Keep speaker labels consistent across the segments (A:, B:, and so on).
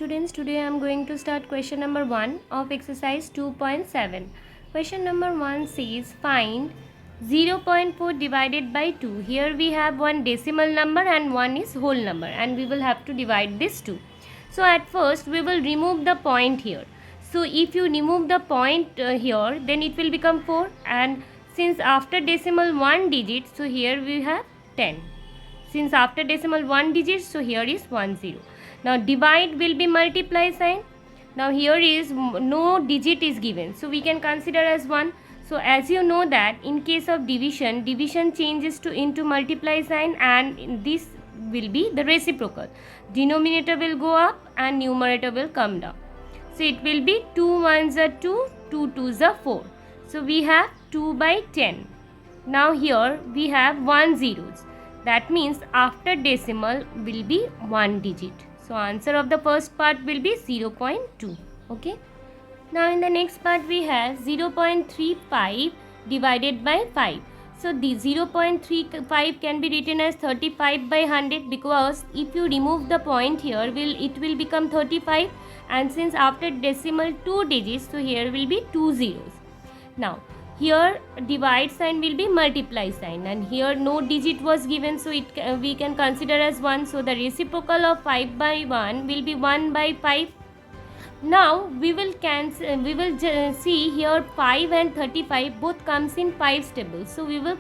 A: students, today I am going to start question number 1 of exercise 2.7. Question number 1 says find 0.4 divided by 2. Here we have one decimal number and one is whole number, and we will have to divide this 2. So at first we will remove the point here. So if you remove the point here, then it will become 4, and since after decimal 1 digit, so here we have 10. Since after decimal 1 digit, so here is 10. Now divide will be multiply sign. Now here is no digit is given, so we can consider as 1. So as you know that in case of division changes to into multiply sign, and this will be the reciprocal. Denominator will go up and numerator will come down. So it will be 2 1s are 2, 2 2s are 4. So we have 2 by 10. Now here we have 1 zeros. That means after decimal will be 1 digit. So answer of the first part will be 0.2. Okay. Now in the next part we have 0.35 divided by 5. So the 0.35 can be written as 35 by 100, because if you remove the point here, it will become 35, and since after decimal 2 digits, so here will be 2 zeros. Now here divide sign will be multiply sign, and here no digit was given, so we can consider as 1. So the reciprocal of 5 by 1 will be 1 by 5. Now we will see here 5 and 35 both comes in 5's table. So we will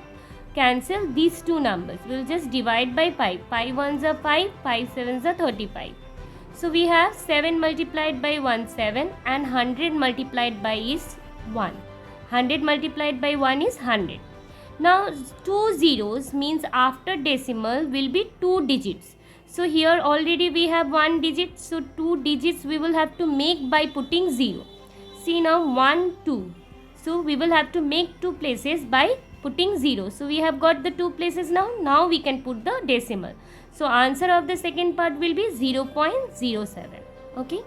A: cancel these two numbers. We will just divide by 5. 5 1s are 5, 5 7s are 35. So we have 7 multiplied by 1 7, and 100 multiplied by is 1. 100 multiplied by 1 is 100. Now 2 zeros means after decimal will be 2 digits. So here already we have 1 digit. So 2 digits we will have to make by putting 0. See now 1 2. So we will have to make 2 places by putting 0. So we have got the 2 places now. Now we can put the decimal. So answer of the second part will be 0.07. Okay.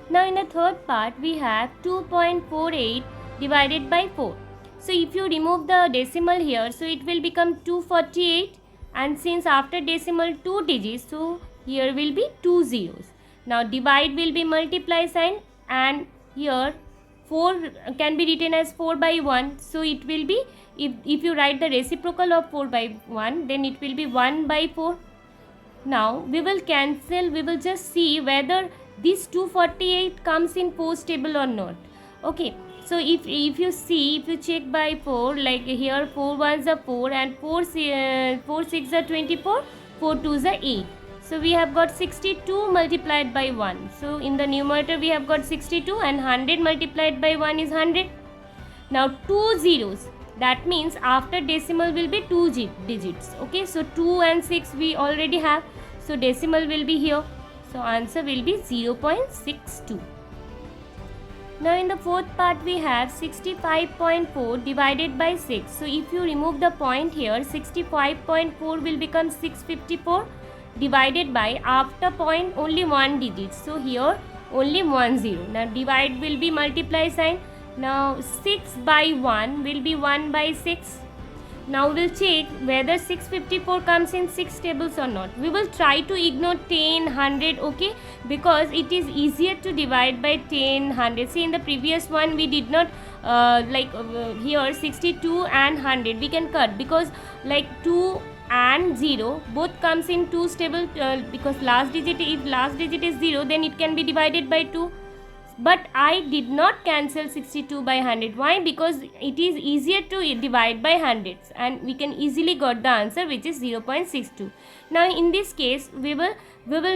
A: Now in the third part we have 2.48 divided by 4. So if you remove the decimal here, so it will become 248, and since after decimal 2 digits, so here will be 2 zeros. Now divide will be multiply sign, and here 4 can be written as 4 by 1. So it will be, if you write the reciprocal of 4 by 1, then it will be 1 by 4. Now we will cancel, we will just see whether this 248 comes in 4's table or not. Okay. So if you see, if you check by 4, like here 4 1s are 4, and 4 6 are 24, 4 2s are 8. So we have got 62 multiplied by 1. So in the numerator we have got 62, and 100 multiplied by 1 is 100. Now 2 zeros, that means after decimal will be 2 digits. Okay, so 2 and 6 we already have. So decimal will be here. So answer will be 0.62. Now in the fourth part we have 65.4 divided by 6. So if you remove the point here, 65.4 will become 654 divided by, after point only 1 digit. So here only 1 0. Now divide will be multiply sign. Now 6 by 1 will be 1 by 6. Now we'll check whether 654 comes in 6 tables or not. We will try to ignore 10, 100, okay, because it is easier to divide by 10, 100. See, in the previous one we did not here 62 and 100 we can cut, because like 2 and 0 both comes in 2's table, because last digit, if last digit is 0, then it can be divided by 2. But I did not cancel 62 by 100. Why? Because it is easier to divide by hundreds, and we can easily got the answer, which is 0.62. Now in this case we will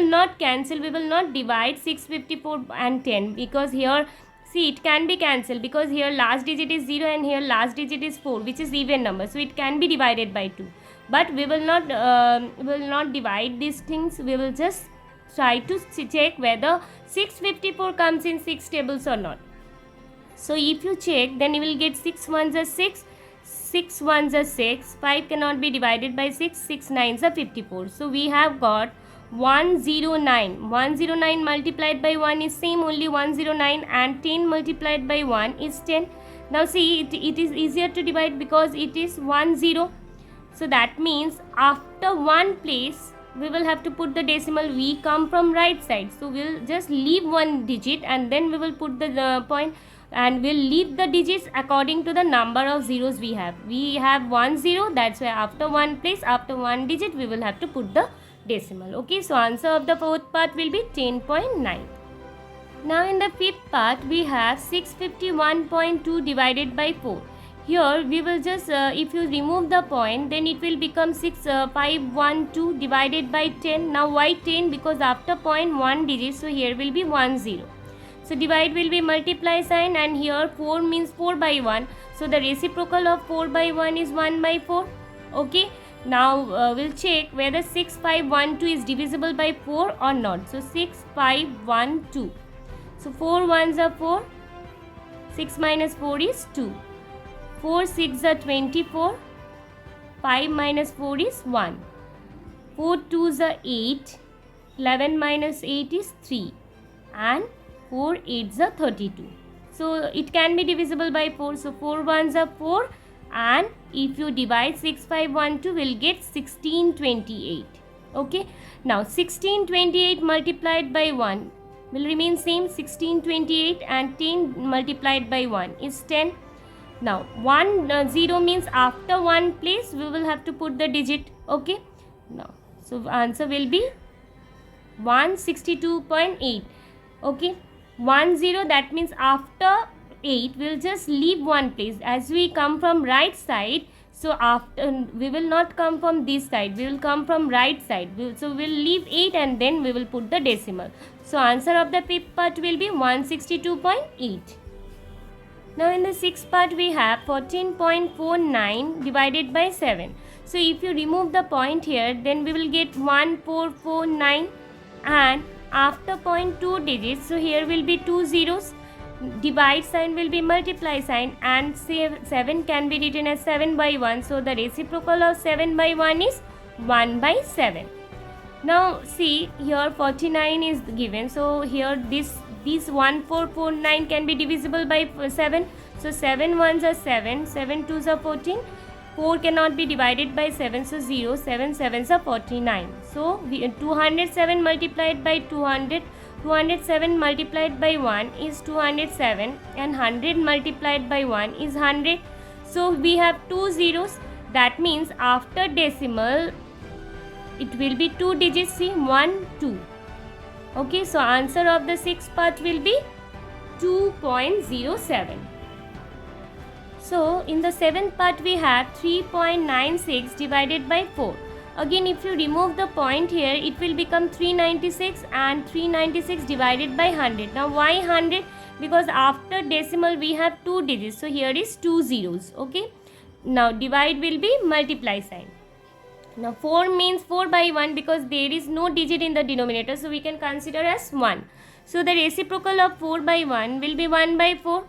A: not cancel, we will not divide 654 and 10, because here see it can be cancelled, because here last digit is 0 and here last digit is 4, which is even number, so it can be divided by 2. But we will not divide these things. We will just try to check whether 654 comes in 6 tables or not. So if you check, then you will get 6 1s are 6, 6 1s are 6, 5 cannot be divided by 6, 6 9s are 54. So we have got 109. 109 multiplied by 1 is same, only 109, and 10 multiplied by 1 is 10. Now see, it is easier to divide because it is 1 0. So that means after one place we will have to put the decimal. We come from right side, so we'll just leave one digit and then we will put the point, and we'll leave the digits according to the number of zeros we have. We have 1 0, that's why after one place, after one digit, we will have to put the decimal. Okay, so answer of the fourth part will be 10.9. Now in the fifth part, we have 651.2 divided by 4. Here we will just, if you remove the point, then it will become 6512 divided by 10. Now why 10? Because after point one digit, so here will be 1 0. So divide will be multiply sign, and here 4 means 4 by 1. So the reciprocal of 4 by 1 is 1 by 4. Okay. Now we'll check whether 6512 is divisible by 4 or not. So 6512. So 4 ones are 4. 6 minus 4 is 2. 4 6 are 24. 5 minus 4 is 1. 4 2s are 8. 11 minus 8 is 3. And 4 8s are 32. So it can be divisible by 4. So 4 ones are 4. And if you divide 6512, we'll get 1628. Okay. Now 1628 multiplied by 1 will remain same. 1628 and 10 multiplied by 1 is 10. Now 0 means after one place we will have to put the digit. Okay. Now so answer will be 162.8. Okay. 10, that means after 8 we'll just leave one place. As we come from right side, so after we will not come from this side, we will come from right side. So we'll leave 8 and then we will put the decimal. So answer of the fifth part will be 162.8. Now in the sixth part we have 14.49 divided by 7. So if you remove the point here, then we will get 1449, and after point 2 digits, so here will be 2 zeros. Divide sign will be multiply sign, and 7 can be written as 7 by 1. So the reciprocal of 7 by 1 is 1 by 7. Now see here 49 is given. So here this 1449 can be divisible by 7. So 7 ones are 7, 7 twos are 14. 4 cannot be divided by 7, so 0, 7 sevens are 49. So 207 multiplied by 200, 207 multiplied by 1 is 207, and 100 multiplied by 1 is 100. So we have 2 zeros, that means after decimal it will be 2 digits. See, 1 2. Okay, so answer of the sixth part will be 2.07. So in the seventh part we have 3.96 divided by 4. Again, if you remove the point here, it will become 396, and 396 divided by 100. Now why 100? Because after decimal we have 2 digits. So here is 2 zeros. Okay. Now divide will be multiply sign. Now 4 means 4 by 1 because there is no digit in the denominator. So we can consider as 1. So the reciprocal of 4 by 1 will be 1 by 4.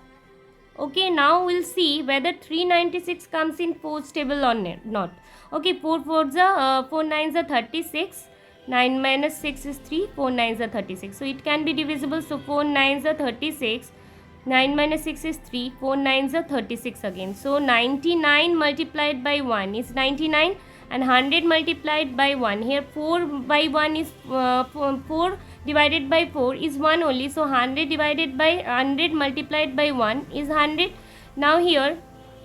A: Okay, now we'll see whether 396 comes in 4's table or not. Okay, 4 9s are 36. 9 minus 6 is 3. 4 9s are 36. So it can be divisible. So 4 9s are 36. 9 minus 6 is 3. 4 9s are 36 again. So 99 multiplied by 1 is 99. And 100 multiplied by 1. Here 4 by 1 is 4 divided by 4 is 1 only. So 100 divided by 100 multiplied by 1 is 100. Now here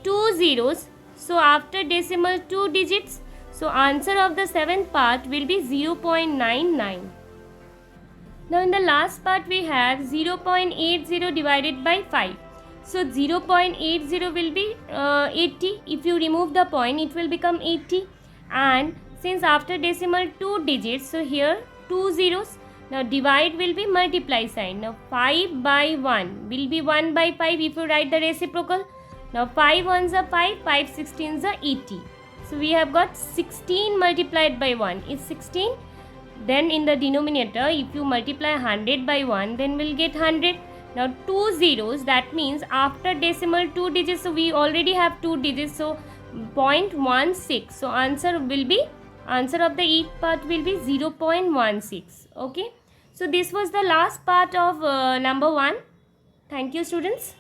A: 2 zeros. So after decimal 2 digits. So answer of the seventh part will be 0.99. Now in the last part we have 0.80 divided by 5. So 0.80 will be 80. If you remove the point, it will become 80. And since after decimal 2 digits, so here 2 zeros. Now divide will be multiply sign. Now 5 by 1 will be 1 by 5 if you write the reciprocal. Now 5 ones are 5, 5 16s are 80. So we have got 16 multiplied by 1 is 16. Then in the denominator, if you multiply 100 by 1, then we'll get 100. Now 2 zeros, that means after decimal 2 digits, so we already have 2 digits, so 0.16. So answer of the eighth part will be 0.16. Okay. So this was the last part of number 1. Thank you, students.